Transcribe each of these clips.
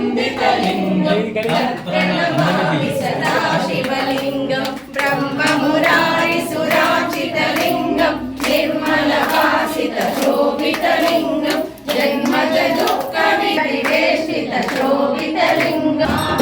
वन्दितलिङ्गं प्रणमामि सदा शिवलिङ्गं ब्रह्ममुरारिसुरार्चितलिङ्गं निर्मलभासितशोभितलिङ्गं जन्मजदुःखविवेशितशोभितलिङ्गम्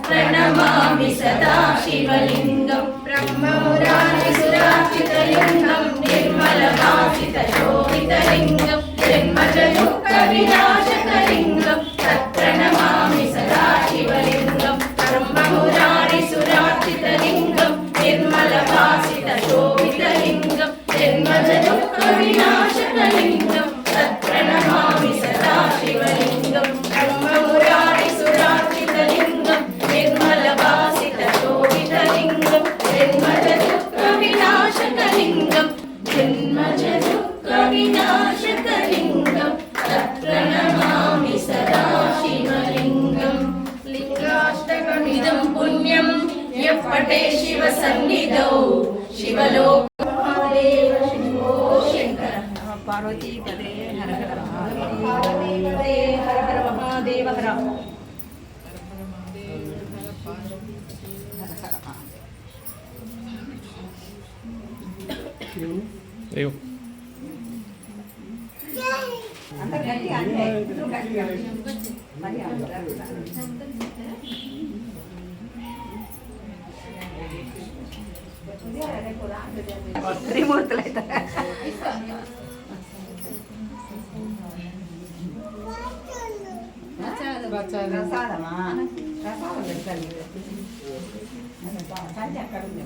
प्रणमामि सदा शिवलिङ्गं ब्रह्ममुरारिसुरार्चितलिङ्गं निर्मलभासितशोभितलिङ्गं जन्मजदुःखविनाशकलिङ्गं तत्प्रणमामि सदा शिवलिङ्गं ब्रह्ममुरारिसुरार्चितलिङ्गं निर्मलभासितशोभितलिङ्गं जन्मजदुःखविनाशकलिङ्गं तत्प्रणमामि सदा शिवलिङ्गं ब्रह्ममुरारिसुरार्चितलिङ्गं निर्मलभासितशोभितलिङ्गं जन्मजदुःखविनाशकलिङ्गं जन्मजदुःखविनाशकलिङ्गं तत्प्रणमामि सदा शिवलिङ्गं लिङ्गाष्टकमिदं पुण्यं यः पठे शिवसन्निधौ शिवलोक महादेव शम्भो शङ्कर पार्वती पदे हर हर महादेव हर हर महादेव हर అయ్యో త్రిమూర్తులు అయితే ప్రసాదమా ప్రసాదం పెట్టాలి అక్కడ ఉంది